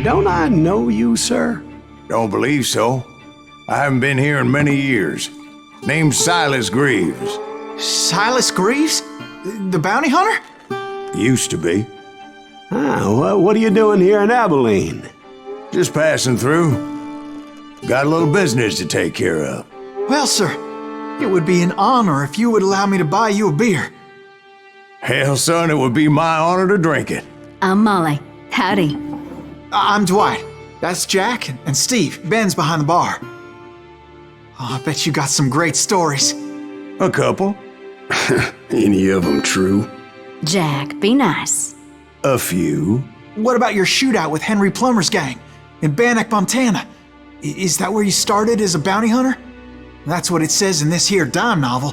don't I know you, sir? Don't believe so. I haven't been here in many years. Name's Silas Greaves. Silas Greaves? The bounty hunter? Used to be. Well, what are you doing here in Abilene? Just passing through. Got a little business to take care of. Well, sir, it would be an honor if you would allow me to buy you a beer. Hell, son, it would be my honor to drink it. I'm Molly. Howdy. I'm Dwight. That's Jack and Steve. Ben's behind the bar. Oh, I bet you got some great stories. A couple. Any of them true? Jack, be nice. A few. What about your shootout with Henry Plummer's gang in Bannock, Montana? Is that where you started as a bounty hunter? That's what it says in this here dime novel.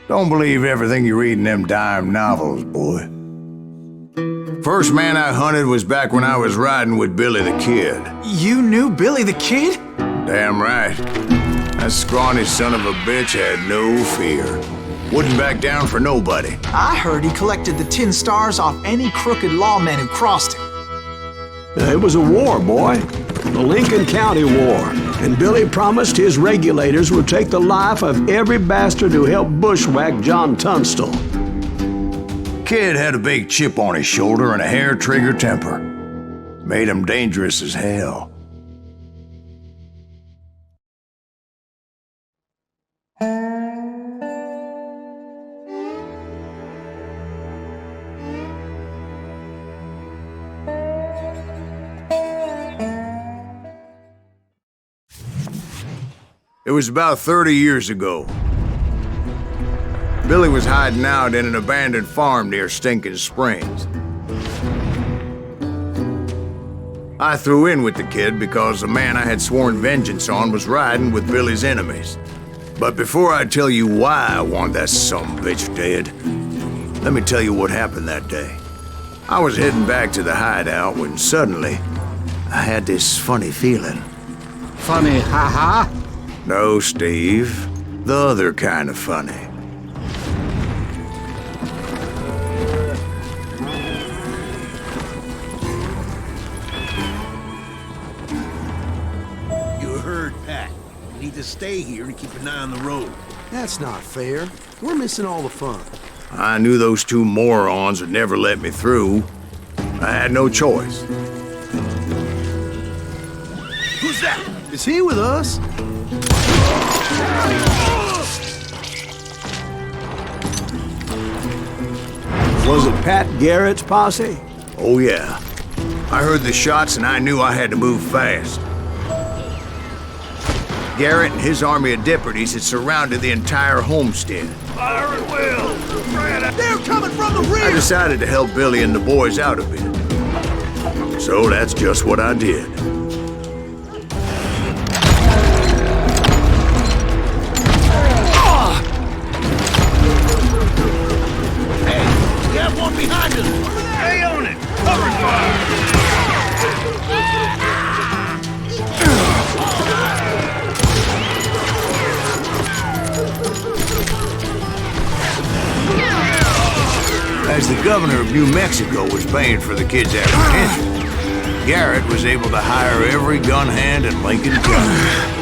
Don't believe everything you read in them dime novels, boy. First man I hunted was back when I was riding with Billy the Kid. You knew Billy the Kid? Damn right. That scrawny son of a bitch had no fear. Wouldn't back down for nobody. I heard he collected the 10 stars off any crooked lawman who crossed him. It was a war, boy. The Lincoln County War. And Billy promised his regulators would take the life of every bastard who helped bushwhack John Tunstall. Kid had a big chip on his shoulder and a hair-trigger temper. Made him dangerous as hell. It was about 30 years ago. Billy was hiding out in an abandoned farm near Stinking Springs. I threw in with the kid because the man I had sworn vengeance on was riding with Billy's enemies. But before I tell you why I want that sumbitch dead, let me tell you what happened that day. I was heading back to the hideout when suddenly I had this funny feeling. Funny, ha-ha? No, Steve. The other kind of funny. You heard Pat. You need to stay here and keep an eye on the road. That's not fair. We're missing all the fun. I knew those two morons would never let me through. I had no choice. Who's that? Is he with us? Was it Pat Garrett's posse? Oh yeah. I heard the shots and I knew I had to move fast. Garrett and his army of deputies had surrounded the entire homestead. Fire at will! They're coming from the rear! I decided to help Billy and the boys out a bit. So that's just what I did. One behind us! Stay on it! Cover fire! As the governor of New Mexico was paying for the kid's apprehension, Garrett was able to hire every gun hand in Lincoln County.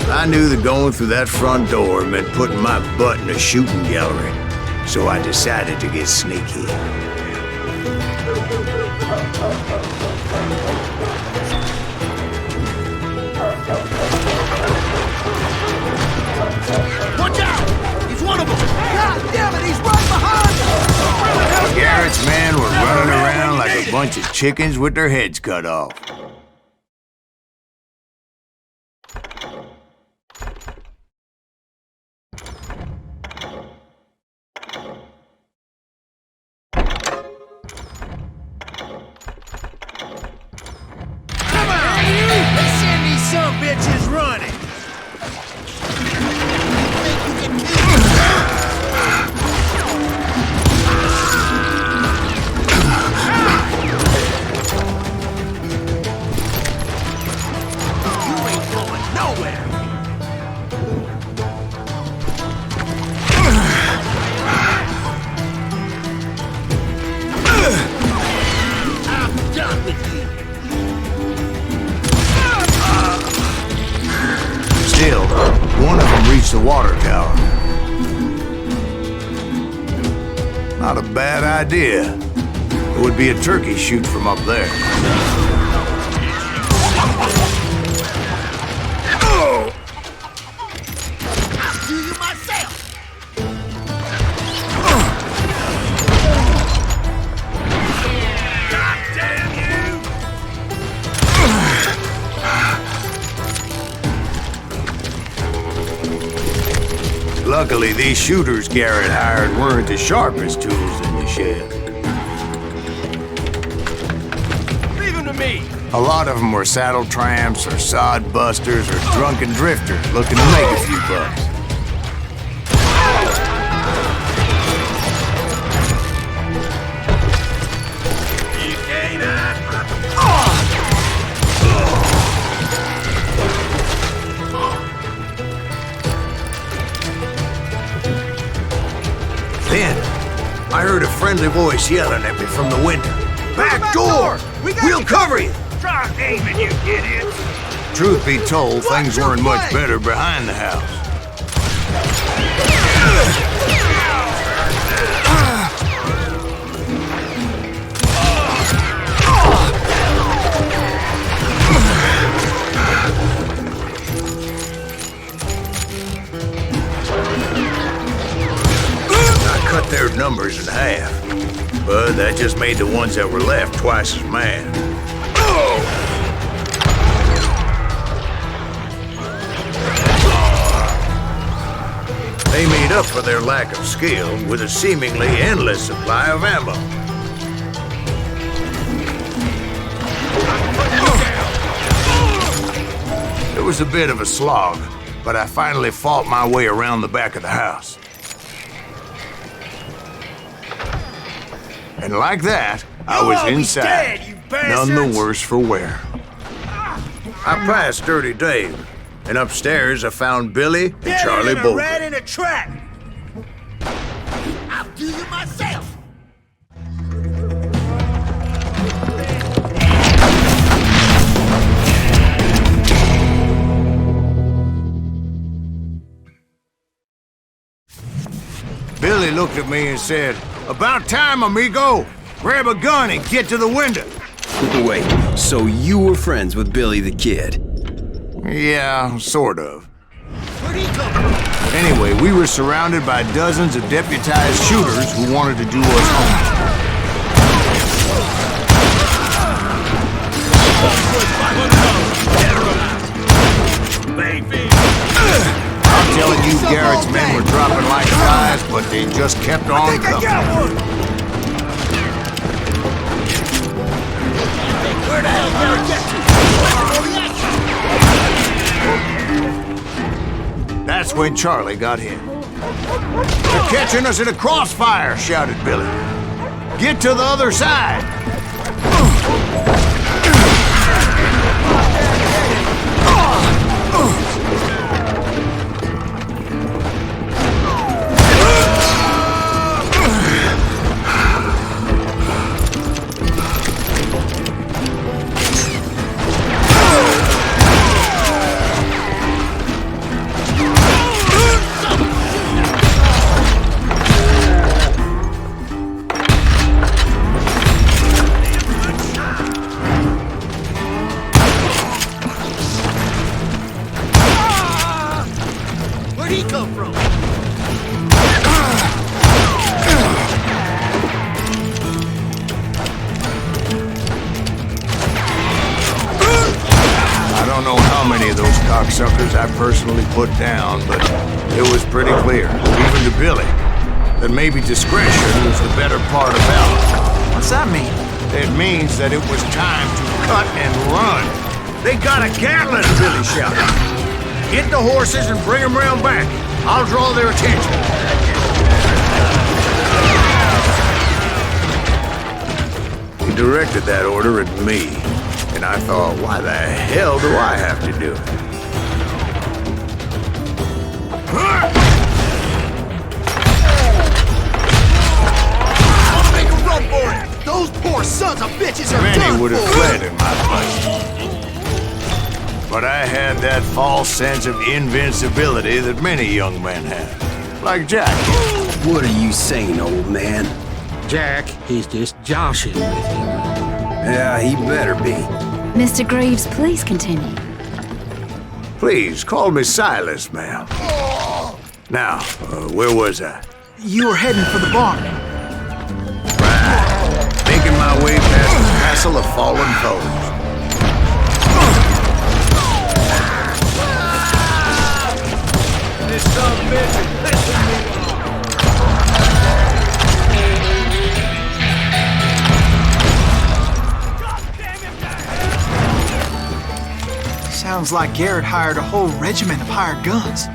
I knew that going through that front door meant putting my butt in a shooting gallery, so I decided to get sneaky. Watch out! He's one of them! God damn it, he's right behind us! Garrett's men were running around like a bunch of chickens with their heads cut off. Come on, you! Let's send these some bitches running! Still, one of them reached the water tower. Not a bad idea. It would be a turkey shoot from up there. Do you myself? God damn you! Luckily, these shooters Garrett hired weren't the sharpest tools in the shed. Leave him to me! A lot of them were saddle tramps or sod busters or drunken drifters looking to make a few bucks. You can't hide my... Then, I heard a friendly voice yelling at me from the window. Back door! We'll cover you! Try aiming, you idiots! Truth be told, things weren't much better behind the house. I cut their numbers in half, but that just made the ones that were left twice as mad. They made up for their lack of skill with a seemingly endless supply of ammo. It was a bit of a slog, but I finally fought my way around the back of the house. And like that, I was inside, none the worse for wear. I passed Dirty Dave, and upstairs I found Billy and Charlie Bolton. Rat in a trap! I'll do you myself! Billy looked at me and said, "About time, amigo! Grab a gun and get to the window." Wait, so you were friends with Billy the Kid? Yeah, sort of. Where'd he come from? Anyway, we were surrounded by dozens of deputized shooters who wanted to do us harm. I'm telling you, Garrett's men were dropping like flies, but they just kept on coming. Where the hell did I get to? That's when Charlie got hit. "They're catching us in a crossfire," shouted Billy. "Get to the other side." how many of those cocksuckers I personally put down, but it was pretty clear, even to Billy, that maybe discretion was the better part of valor. What's that mean? It means that it was time to cut and run. They got a Gatlin, Billy shouted. Get the horses and bring them round back. I'll draw their attention. He directed that order at me, and I thought, why the hell do I have to do it? I'll make a run for it! Those poor sons of bitches are Many done would have for. fled in my place. But I had that false sense of invincibility that many young men have. Like Jack. What are you saying, old man? Jack, he's just joshing with him. Yeah, he better be. Mr. Greaves, please continue. Please, call me Silas, ma'am. Now, where was I? You were heading for the barn. Right. Making my way past the castle of fallen foes. This son of a bitch, listen to me. Sounds like Garrett hired a whole regiment of hired guns.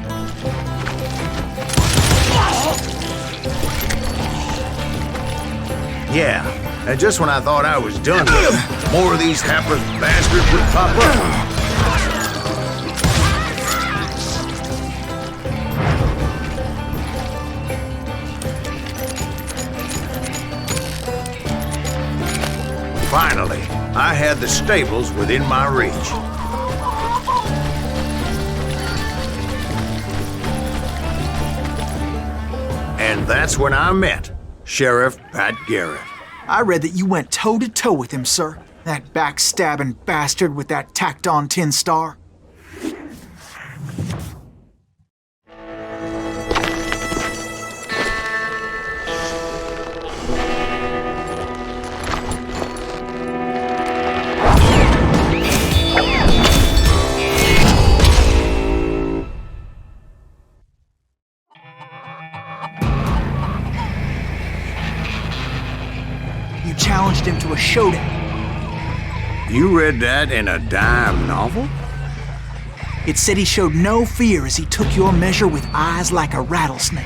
Yeah, and just when I thought I was done with them, more of these hapless bastards would pop up. Finally, I had the stables within my reach. And that's when I met Sheriff Pat Garrett. I read that you went toe-to-toe with him, sir. That backstabbing bastard with that tacked-on tin star. You challenged him to a showdown. You read that in a dime novel? It said he showed no fear as he took your measure with eyes like a rattlesnake.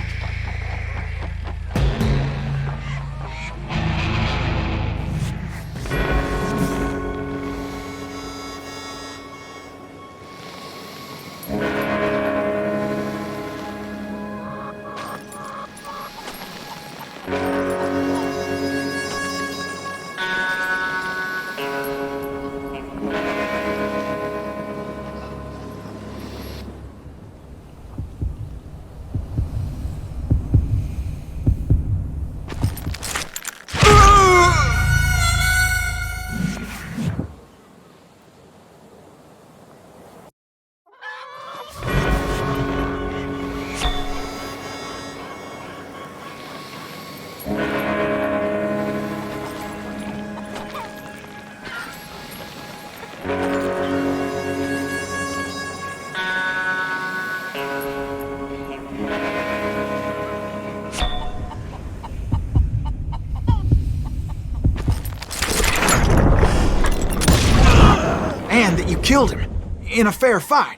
And that you killed him in a fair fight.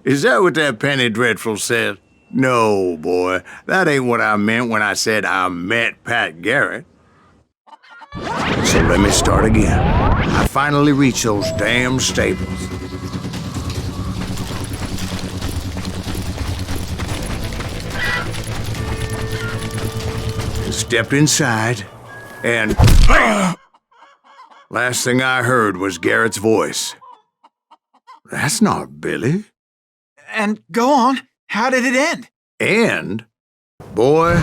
Is that what that Penny Dreadful said? No, boy. That ain't what I meant when I said I met Pat Garrett. So let me start again. I finally reached those damn stables. Stepped inside, and last thing I heard was Garrett's voice. That's not Billy. And go on, how did it end? And, boy,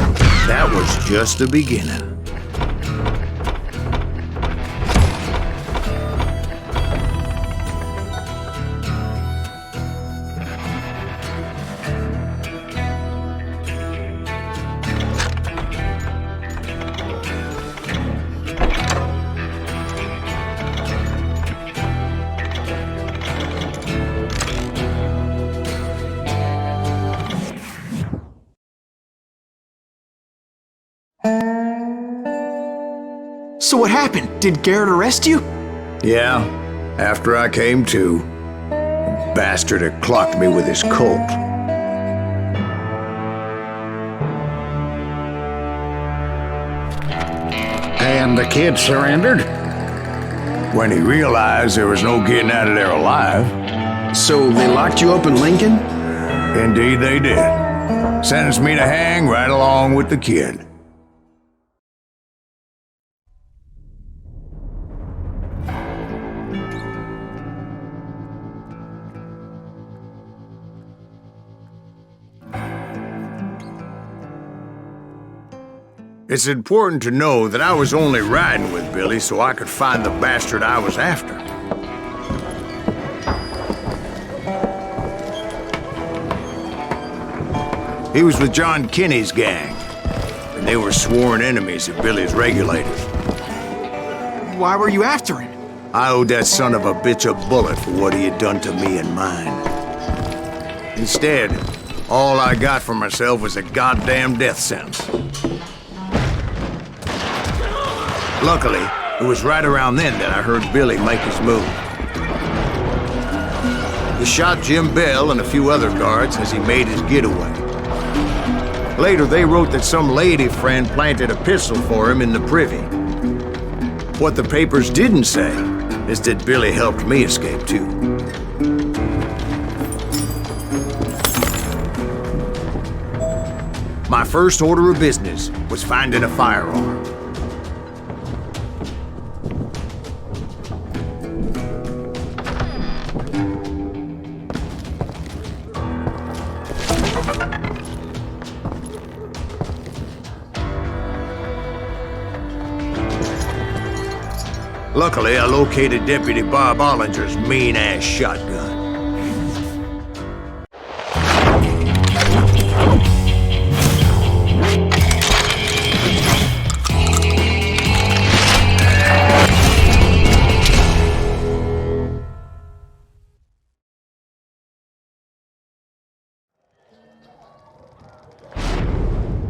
that was just the beginning. So what happened? Did Garrett arrest you? Yeah, after I came to, the bastard had clocked me with his Colt. And the kid surrendered? When he realized there was no getting out of there alive. So they locked you up in Lincoln? Indeed they did. Sentenced me to hang right along with the kid. It's important to know that I was only riding with Billy so I could find the bastard I was after. He was with John Kinney's gang, and they were sworn enemies of Billy's regulators. Why were you after him? I owed that son of a bitch a bullet for what he had done to me and mine. Instead, all I got for myself was a goddamn death sentence. Luckily, it was right around then that I heard Billy make his move. He shot Jim Bell and a few other guards as he made his getaway. Later, they wrote that some lady friend planted a pistol for him in the privy. What the papers didn't say is that Billy helped me escape too. My first order of business was finding a firearm. Luckily, I located Deputy Bob Ollinger's mean-ass shotgun.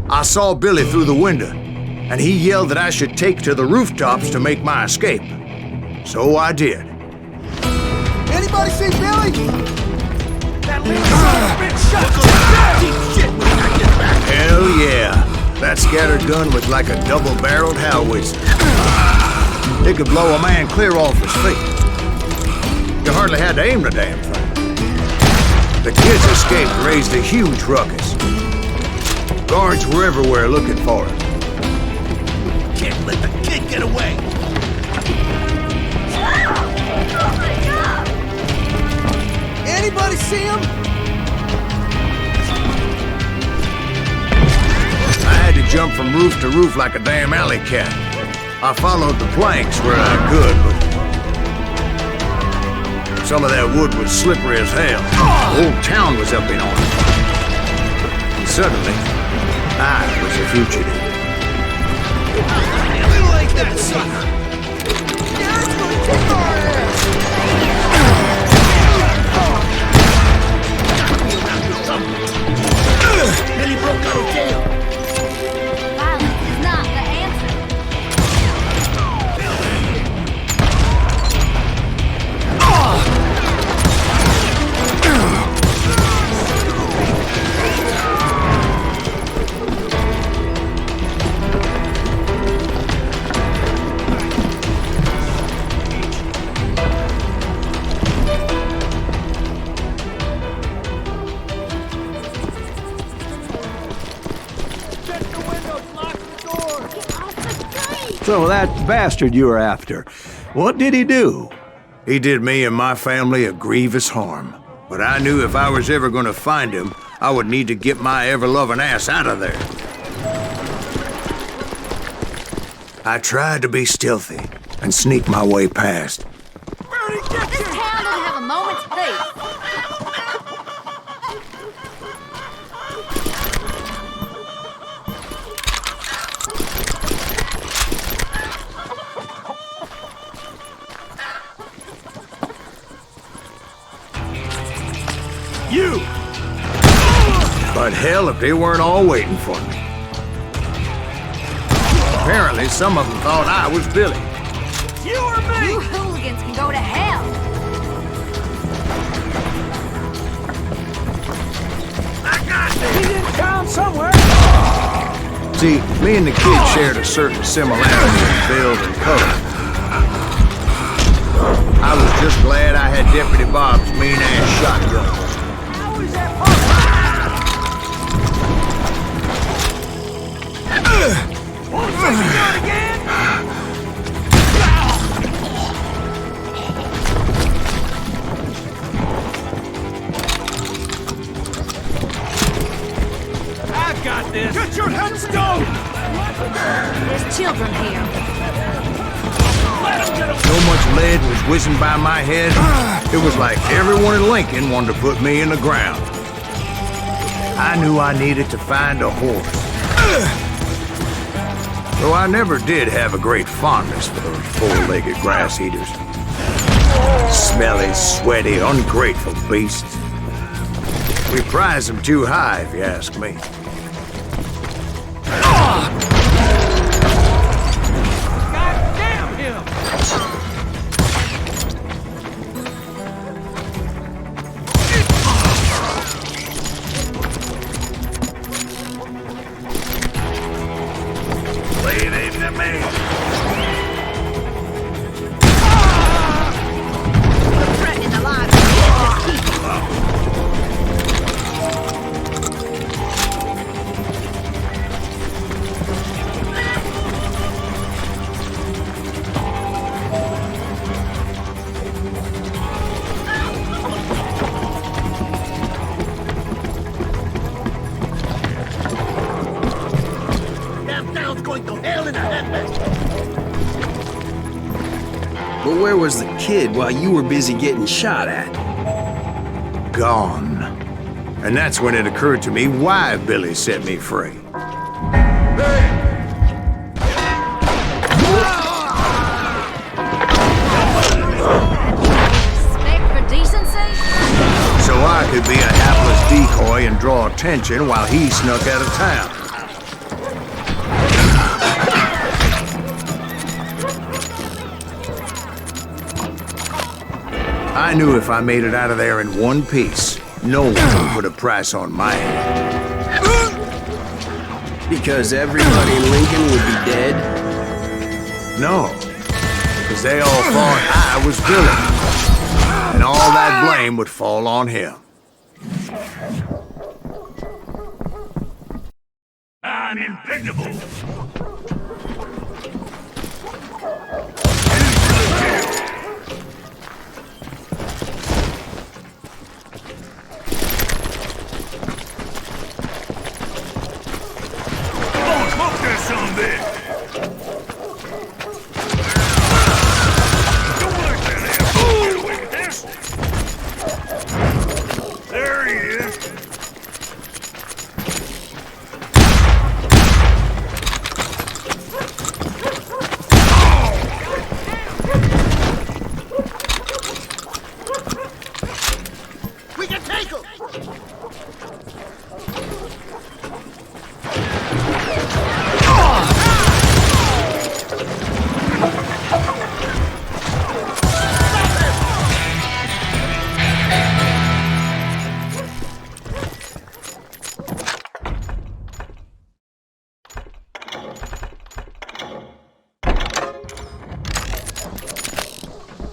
I saw Billy through the window, and he yelled that I should take to the rooftops to make my escape. So I did. Anybody see Billy? That little son of a bitch shot! Shit, we gotta get back! Hell yeah. That scatter gun was like a double-barreled howitzer. It could blow a man clear off his feet. You hardly had to aim the damn thing. The kid's escape raised a huge ruckus. Guards were everywhere looking for him. Can't let the kid get away! Anybody see him? I had to jump from roof to roof like a damn alley cat. I followed the planks where I could, but some of that wood was slippery as hell. The whole town was up in arms. And suddenly, I was a fugitive. Little ain't that sucker! Garrett's gonna kick our ass! Billy broke out of jail! Violence is not the answer. So that bastard you were after, what did he do? He did me and my family a grievous harm. But I knew if I was ever going to find him, I would need to get my ever-loving ass out of there. I tried to be stealthy and sneak my way past. Where'd he get This you? town doesn't have a moment's peace. You! But hell, if they weren't all waiting for me. Apparently, some of them thought I was Billy. You or me? You hooligans can go to hell. I got this. He's in town somewhere. See, me and the kid shared a certain similarity in build and color. I was just glad I had Deputy Bob's mean-ass shotgun. How is that possible? Won't you do it again? I've got this. Get your headstone! There's children here. So much lead was whizzing by my head, it was like everyone in Lincoln wanted to put me in the ground. I knew I needed to find a horse. Though I never did have a great fondness for those four-legged grass eaters. Smelly, sweaty, ungrateful beasts. We prize them too high, if you ask me. God damn him! Lay it aim to me! You're threatening the lives of innocent people. Damn town's going to hell in a handbasket. But where was the kid while you were busy getting shot at? Gone. And that's when it occurred to me why Billy set me free. Respect for decency? So I could be a hapless decoy and draw attention while he snuck out of town. I knew if I made it out of there in one piece, no one would put a price on my head. Because everybody in Lincoln would be dead? No, because they all thought I was Billy. And all that blame would fall on him. I'm impregnable. There he is. We can take him!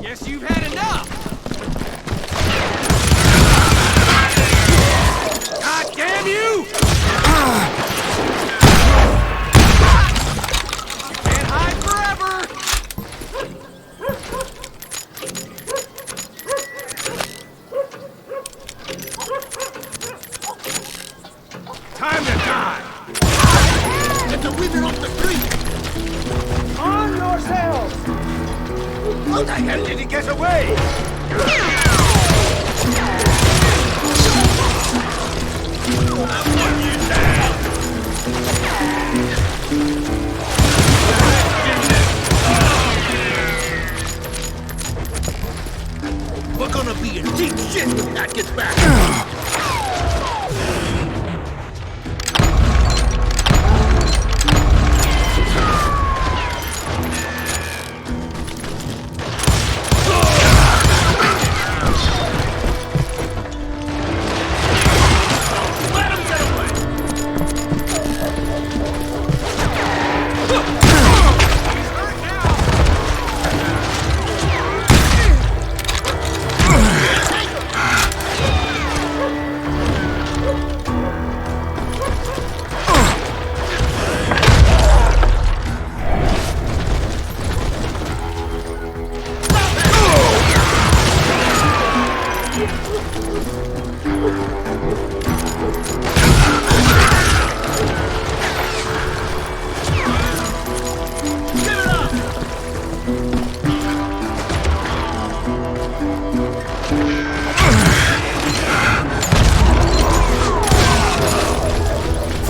Guess you've had enough! God damn you! Can't hide forever! Time to die! Get the women off the street! On yourselves! How the hell did he get away? We're gonna be in deep shit when that gets back.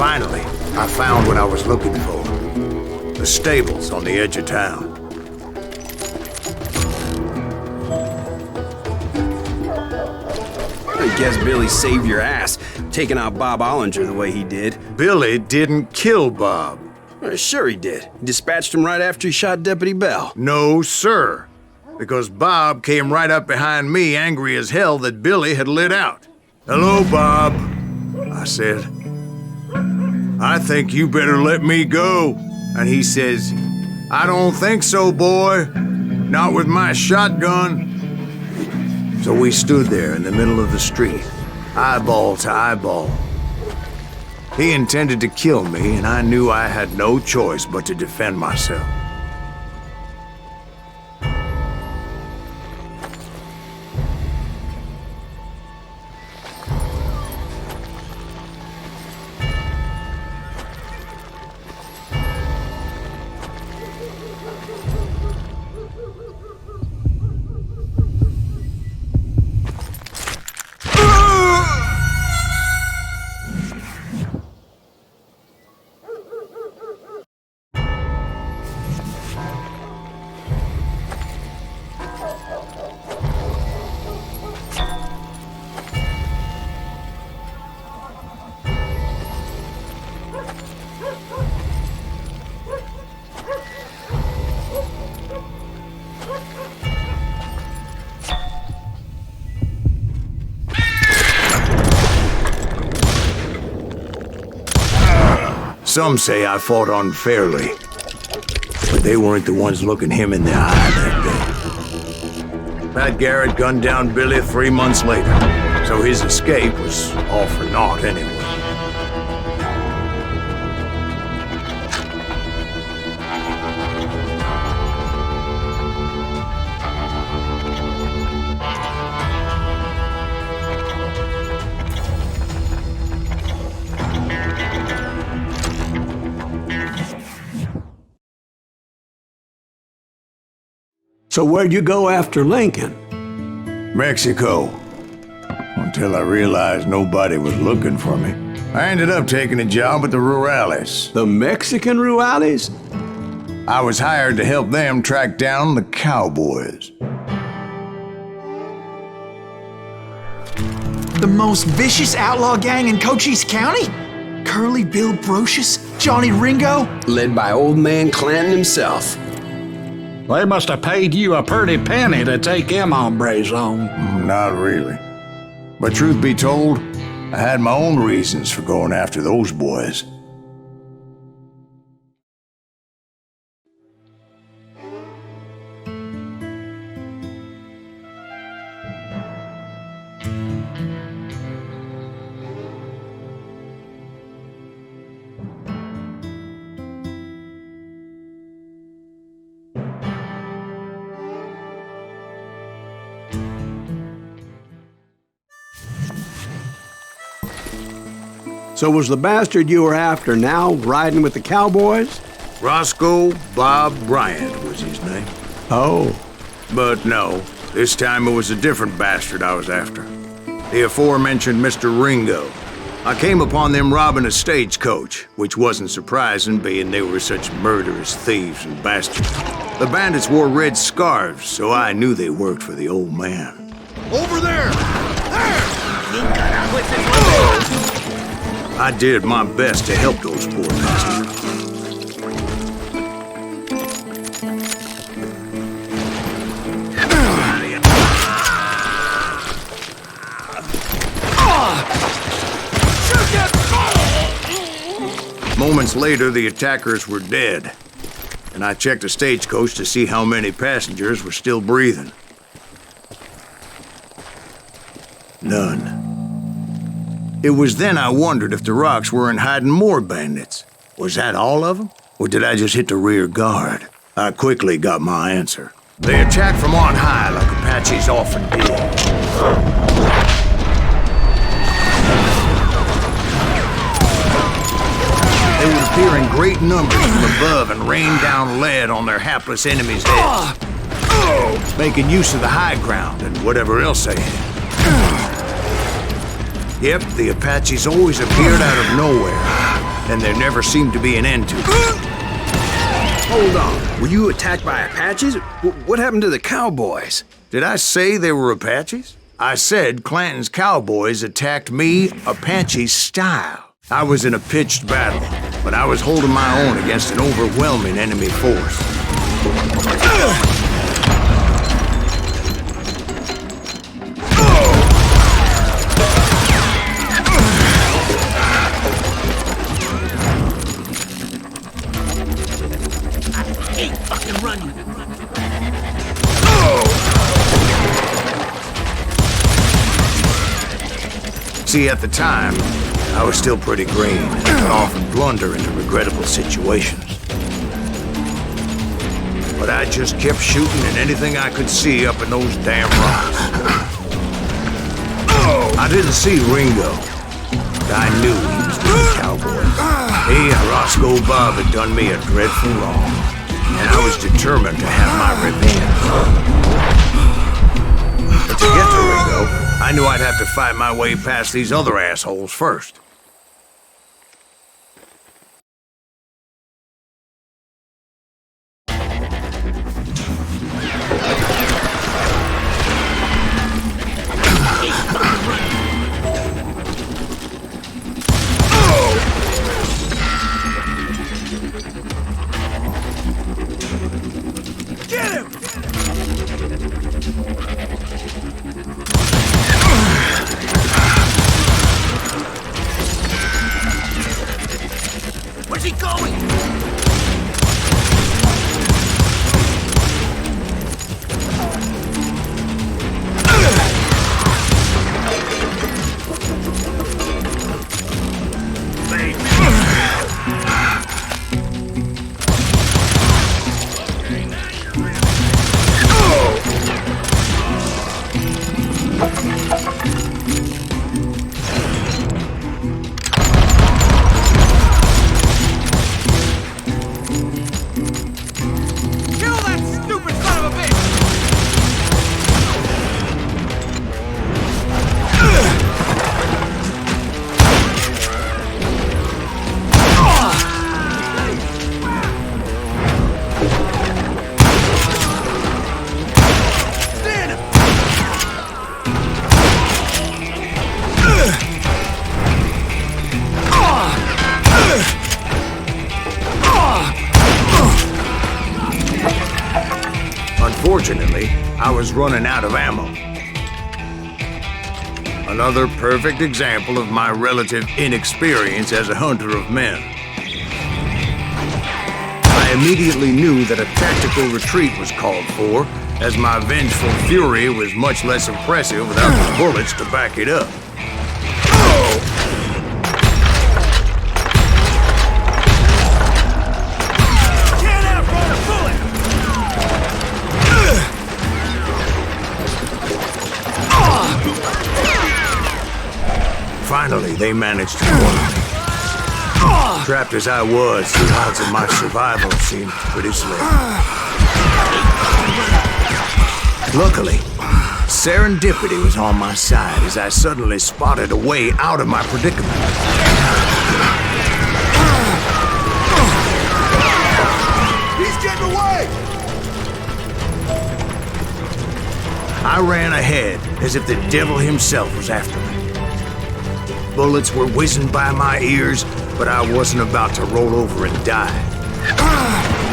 Finally, I found what I was looking for. The stables on the edge of town. I guess Billy saved your ass, taking out Bob Ollinger the way he did. Billy didn't kill Bob. Sure he did. He dispatched him right after he shot Deputy Bell. No, sir. Because Bob came right up behind me, angry as hell that Billy had lit out. "Hello, Bob," I said. "I think you better let me go." And he says, "I don't think so, boy. Not with my shotgun." So we stood there in the middle of the street, eyeball to eyeball. He intended to kill me, and I knew I had no choice but to defend myself. Some say I fought unfairly, but they weren't the ones looking him in the eye that day. Pat Garrett gunned down Billy 3 months later, so his escape was all for naught anyway. So where'd you go after Lincoln? Mexico. Until I realized nobody was looking for me. I ended up taking a job at the Rurales. The Mexican Rurales? I was hired to help them track down the Cowboys. The most vicious outlaw gang in Cochise County? Curly Bill Brocious? Johnny Ringo? Led by old man Clanton himself. They must have paid you a pretty penny to take them hombres on. Not really. But truth be told, I had my own reasons for going after those boys. So was the bastard you were after now riding with the Cowboys? Roscoe Bob Bryant was his name. Oh. But no, this time it was a different bastard I was after. The aforementioned Mr. Ringo. I came upon them robbing a stagecoach, which wasn't surprising, being they were such murderous thieves and bastards. The bandits wore red scarves, so I knew they worked for the old man. Over there! There! I did my best to help those poor bastards. Moments later, the attackers were dead, and I checked the stagecoach to see how many passengers were still breathing. None. It was then I wondered if the rocks weren't hiding more bandits. Was that all of them? Or did I just hit the rear guard? I quickly got my answer. They attacked from on high like Apaches often did. They would appear in great numbers from above and rain down lead on their hapless enemies' heads, making use of the high ground and whatever else they had. Yep, the Apaches always appeared out of nowhere, and there never seemed to be an end to it. Hold on. Were you attacked by Apaches? What happened to the cowboys? Did I say they were Apaches? I said Clanton's cowboys attacked me Apache style. I was in a pitched battle, but I was holding my own against an overwhelming enemy force. Ain't fucking running. See, at the time, I was still pretty green and could often blunder into regrettable situations. But I just kept shooting at anything I could see up in those damn rocks. I didn't see Ringo, but I knew he was with the cowboys. He and Roscoe Bob had done me a dreadful wrong, and I was determined to have my revenge. But to get to Ringo, I knew I'd have to fight my way past these other assholes first. Get him! Where's he going? Kill that stupid son of a bitch! Stand him! Unfortunately, I was running out of ammo. Another perfect example of my relative inexperience as a hunter of men. I immediately knew that a tactical retreat was called for, as my vengeful fury was much less impressive without the bullets to back it up. Can't outrun a bullet! Finally, they managed to corner me. Trapped as I was, the odds of my survival seemed pretty slim. Luckily, serendipity was on my side as I suddenly spotted a way out of my predicament. He's getting away! I ran ahead as if the devil himself was after me. Bullets were whizzing by my ears, but I wasn't about to roll over and die.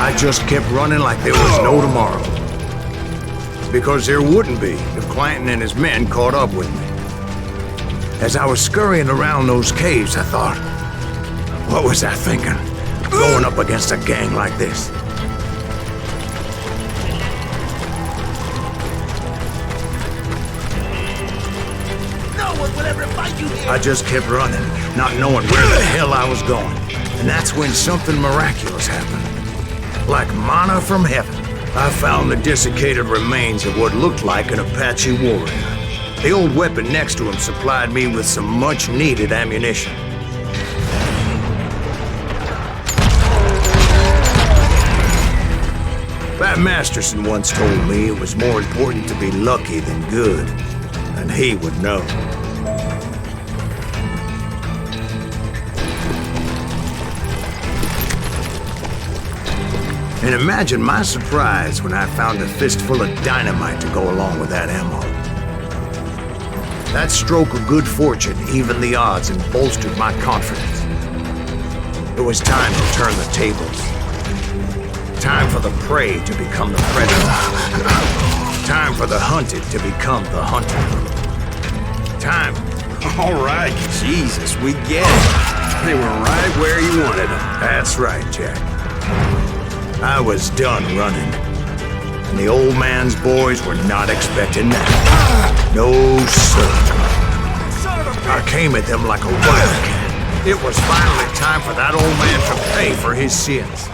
I just kept running like there was no tomorrow. Because there wouldn't be if Clanton and his men caught up with me. As I was scurrying around those caves, I thought, what was I thinking? Going up against a gang like this? No one will ever find you here! I just kept running, not knowing where the hell I was going. And that's when something miraculous happened. Like manna from heaven, I found the desiccated remains of what looked like an Apache warrior. The old weapon next to him supplied me with some much-needed ammunition. Pat Masterson once told me it was more important to be lucky than good, and he would know. And imagine my surprise when I found a fistful of dynamite to go along with that ammo. That stroke of good fortune evened the odds and bolstered my confidence. It was time to turn the tables. Time for the prey to become the predator. Time for the hunted to become the hunter. Time. All right, Jesus, we get it. They were right where you wanted them. That's right, Jack. I was done running. And the old man's boys were not expecting that. No, sir. I came at them like a wildcat. It was finally time for that old man to pay for his sins.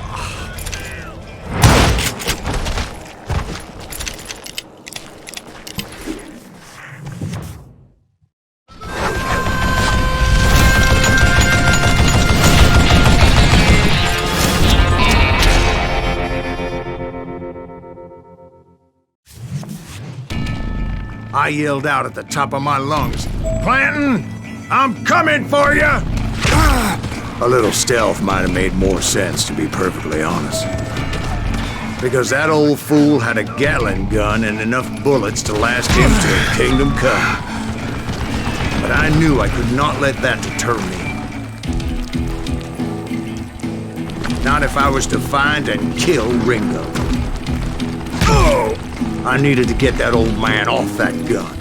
I yelled out at the top of my lungs, "Clanton, I'm coming for you!" A little stealth might have made more sense, to be perfectly honest. Because that old fool had a Gatling gun and enough bullets to last him till Kingdom Come. But I knew I could not let that deter me. Not if I was to find and kill Ringo. I needed to get that old man off that gun.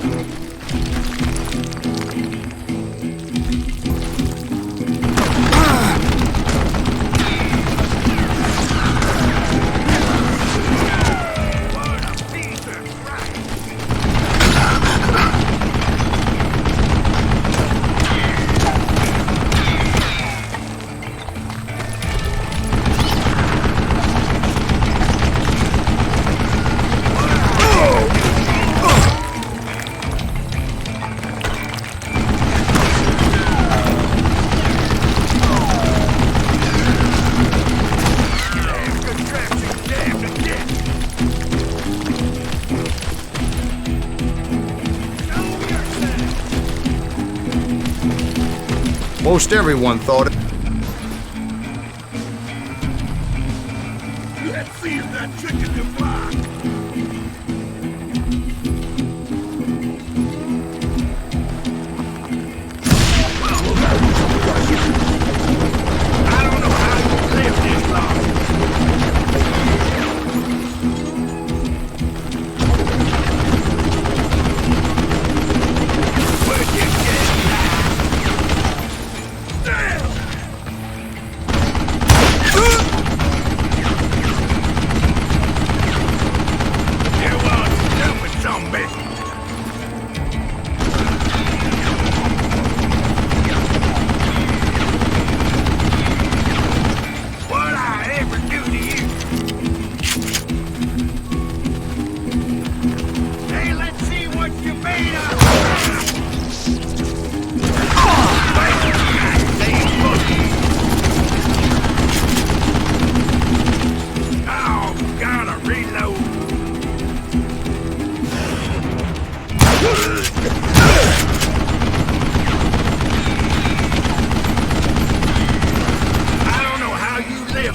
Most everyone thought it. Let's see if that chicken can fly. I don't know how you live this long. Where'd you get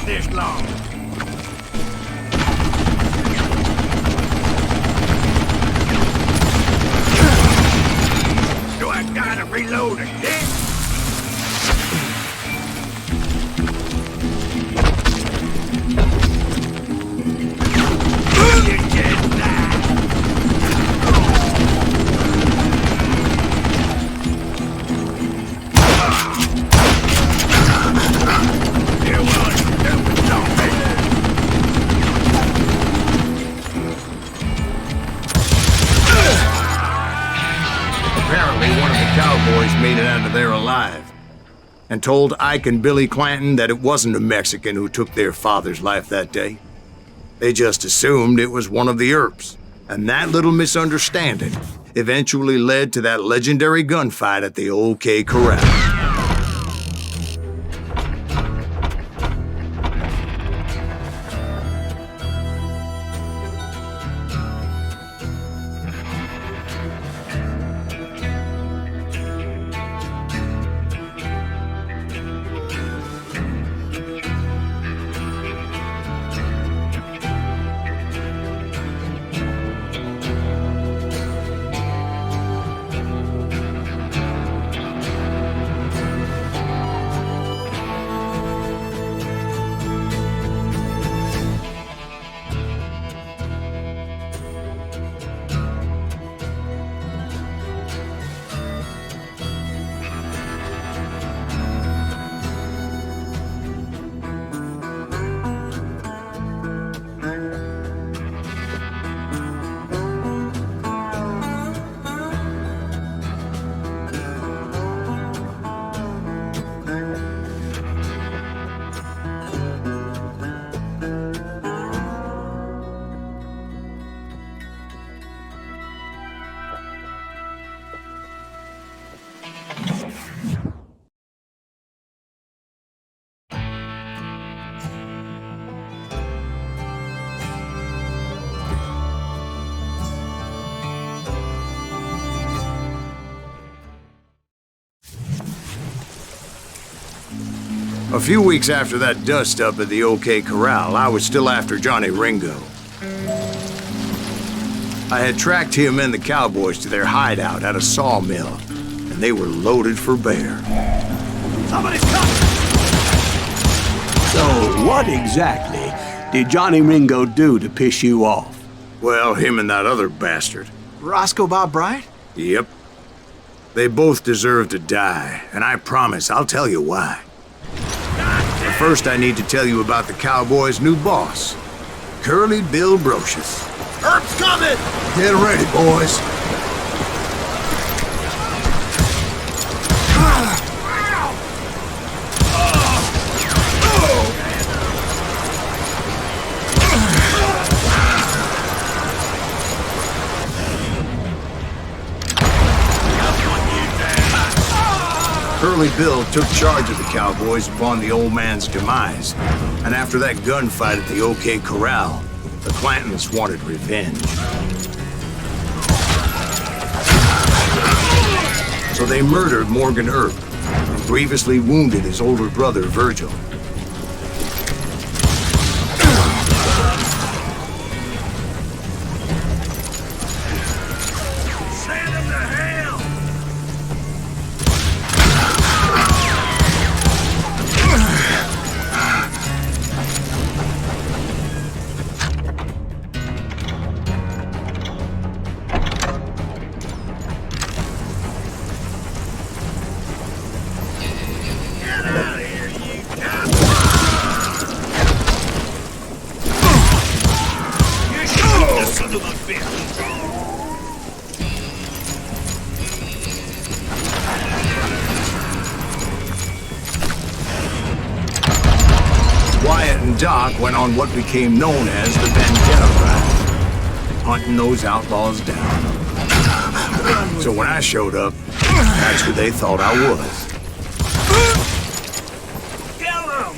this long. Do I gotta reload again? You just died. Apparently, one of the cowboys made it out of there alive and told Ike and Billy Clanton that it wasn't a Mexican who took their father's life that day. They just assumed it was one of the Earps, and that little misunderstanding eventually led to that legendary gunfight at the OK Corral. A few weeks after that dust-up at the OK Corral, I was still after Johnny Ringo. I had tracked him and the cowboys to their hideout at a sawmill, and they were loaded for bear. Somebody's coming! So, what exactly did Johnny Ringo do to piss you off? Well, him and that other bastard. Roscoe Bob Bryant? Yep. They both deserve to die, and I promise I'll tell you why. But first, I need to tell you about the Cowboys' new boss, Curly Bill Brocious. Herb's coming! Get ready, boys. Curly Bill took charge of the Cowboys upon the old man's demise, and after that gunfight at the OK Corral, the Clantons wanted revenge. So they murdered Morgan Earp and grievously wounded his older brother, Virgil. Send him to hell! Son of a bitch! Wyatt and Doc went on what became known as the Vendetta Ride, hunting those outlaws down. So when I showed up, that's who they thought I was. Kill him!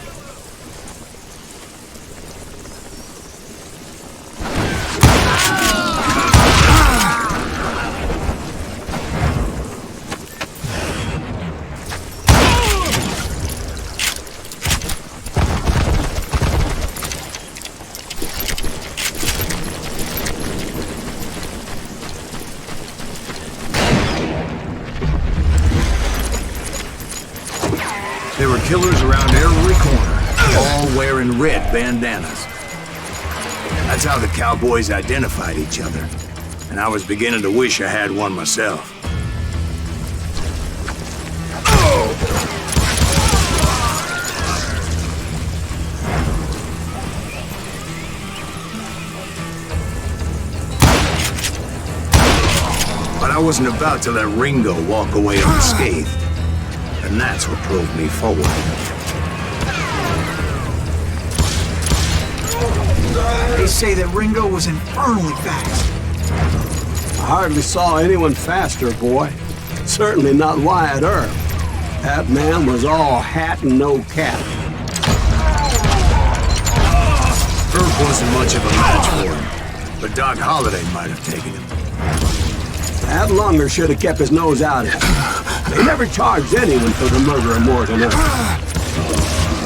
There were killers around every corner, all wearing red bandanas. That's how the Cowboys identified each other, and I was beginning to wish I had one myself. But I wasn't about to let Ringo walk away unscathed. And that's what drove me forward. They say that Ringo was infernally fast. I hardly saw anyone faster, boy. Certainly not Wyatt Earp. That man was all hat and no cap. Earp wasn't much of a match for him, but Doc Holliday might have taken him. That Lunger should have kept his nose out of it. They never charged anyone for the murder of Morgan Earp.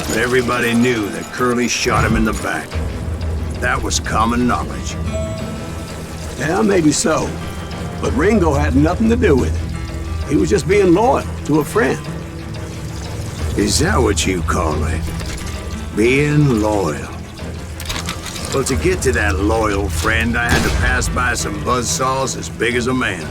But everybody knew that Curly shot him in the back. That was common knowledge. Yeah, maybe so. But Ringo had nothing to do with it. He was just being loyal to a friend. Is that what you call it? Being loyal? Well, to get to that loyal friend, I had to pass by some buzzsaws as big as a man.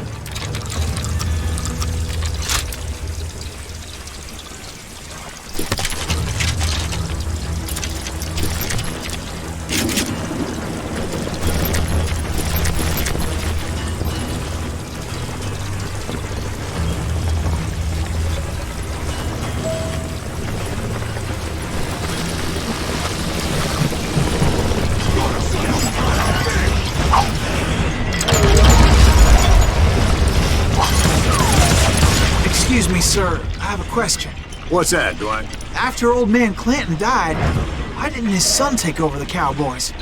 Excuse me, sir. I have a question. What's that, Dwight? After old man Clanton died, why didn't his son take over the Cowboys?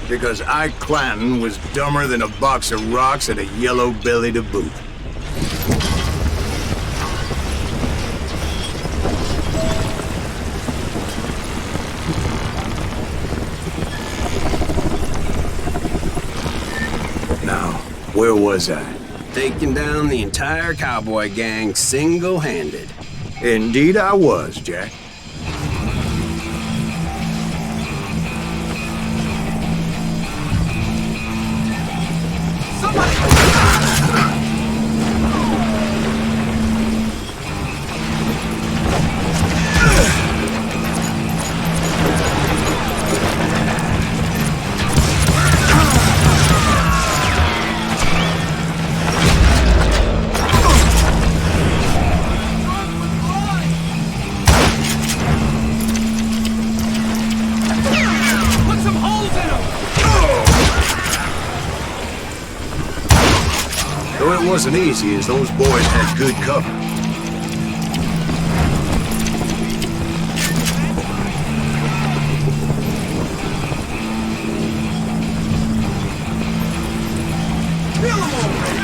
Because Ike Clanton was dumber than a box of rocks and a yellow belly to boot. Where was I? Taking down the entire cowboy gang single-handed. Indeed I was, Jack. Put some holes in them! Though it wasn't easy, as those boys had good cover. Kill them already!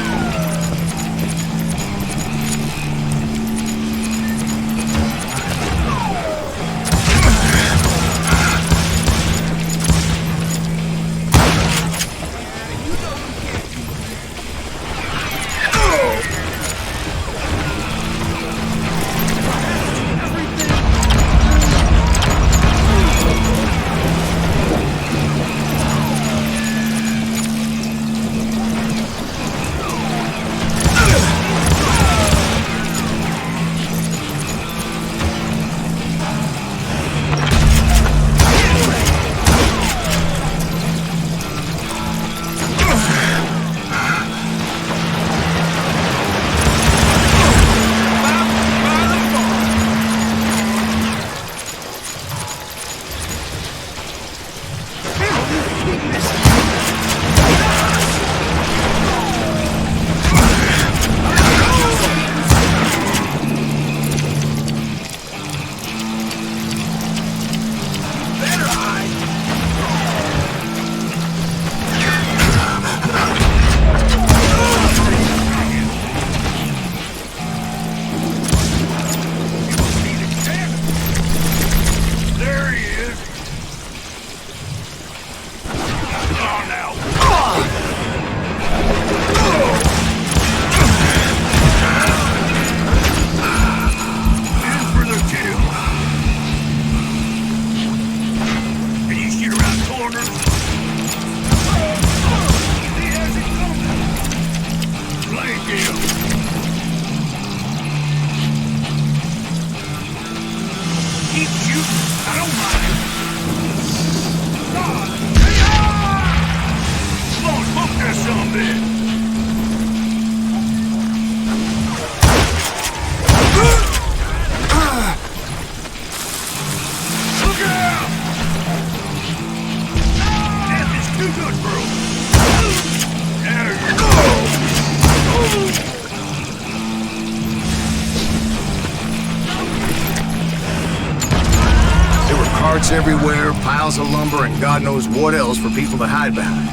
Everywhere, piles of lumber, and God knows what else for people to hide behind.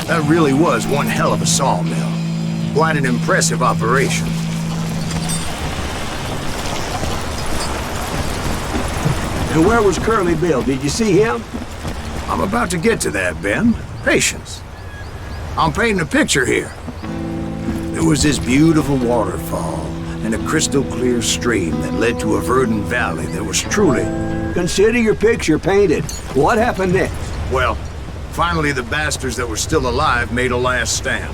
That really was one hell of a sawmill. Quite an impressive operation. And where was Curly Bill? Did you see him? I'm about to get to that, Ben. Patience. I'm painting a picture here. There was this beautiful waterfall and a crystal clear stream that led to a verdant valley that was truly... Consider your picture painted. What happened next? Well, finally the bastards that were still alive made a last stand.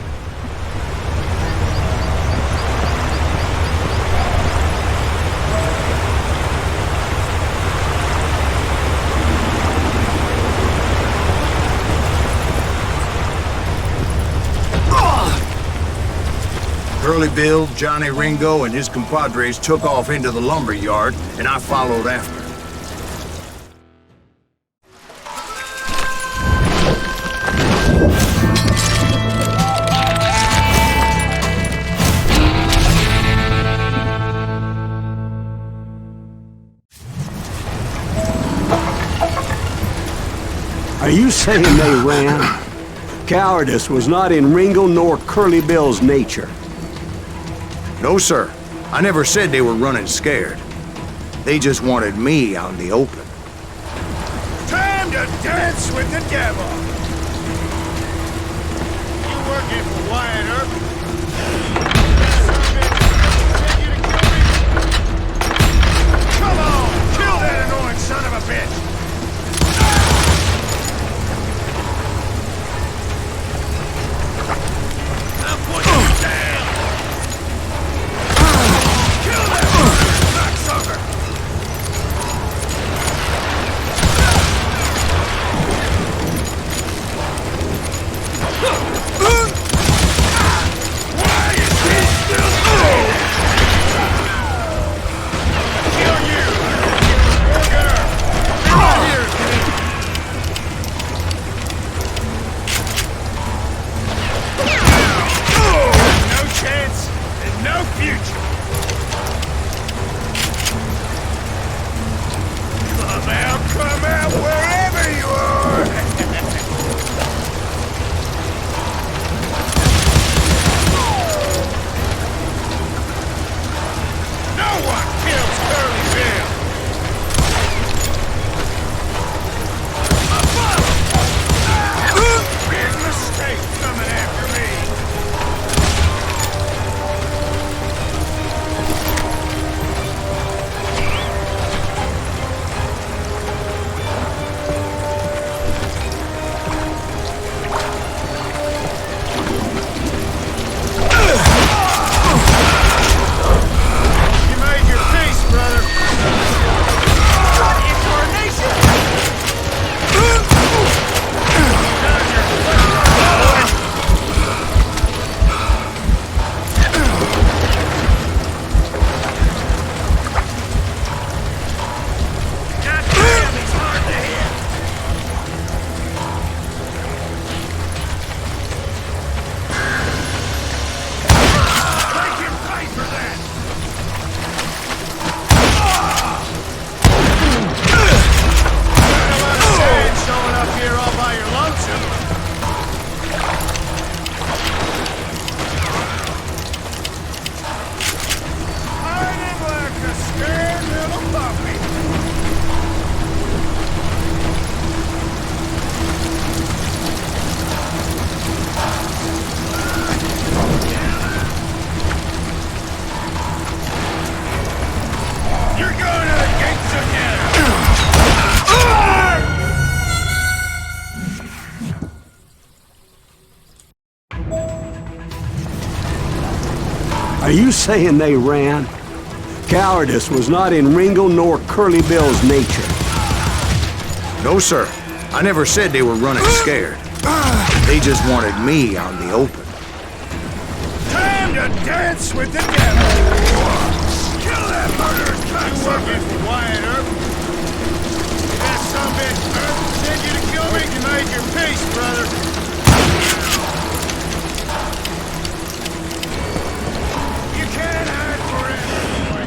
Curly Bill, Johnny Ringo, and his compadres took off into the lumber yard, and I followed after. Are you saying they ran? Cowardice was not in Ringo nor Curly Bill's nature. No, sir. I never said they were running scared. They just wanted me out in the open. Time to dance with the devil! You working Are you saying they ran? Cowardice was not in Ringo nor Curly Bill's nature. No, sir. I never said they were running scared. They just wanted me out in the open. Time to dance with the devil! Kill that murderous cocksucker! Quiet, Earp. That sumbitch, Earp, sent you to kill me? You made your peace, brother. You can't hide forever, boy.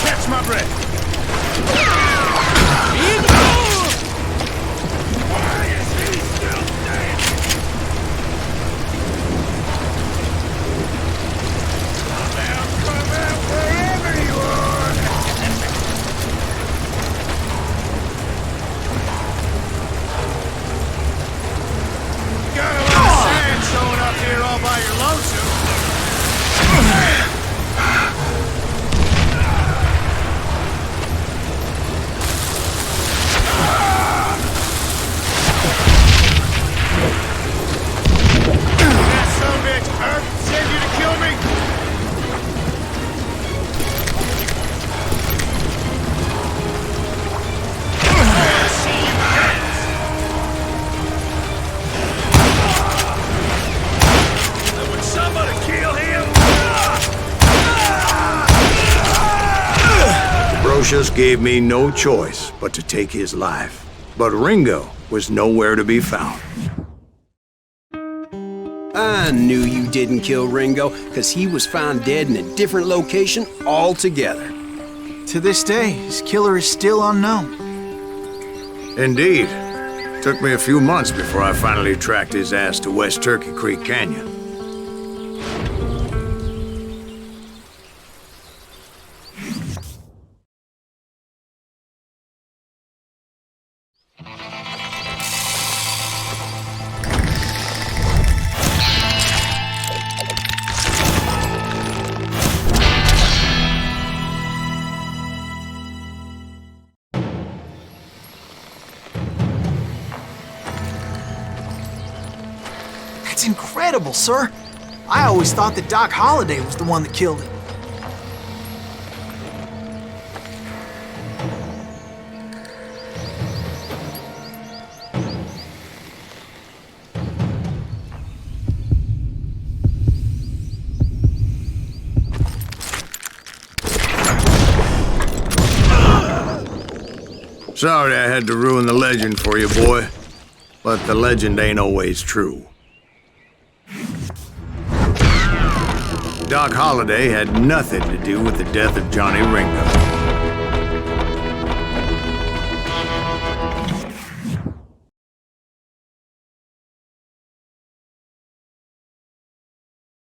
Catch my breath. Why is he still dancing? Now come out wherever you are. Got a lot of sand showing up here all by your lonesome. That sumbitch, Earp, sent you to kill me? I'll see you dance. Would somebody kill him? Brocious gave me no choice but to take his life. But Ringo was nowhere to be found. I knew you didn't kill Ringo, because he was found dead in a different location altogether. To this day, his killer is still unknown. Indeed. Took me a few months before I finally tracked his ass to West Turkey Creek Canyon. That's incredible, sir. I always thought that Doc Holliday was the one that killed him. Sorry I had to ruin the legend for you, boy. But the legend ain't always true. Doc Holliday had nothing to do with the death of Johnny Ringo.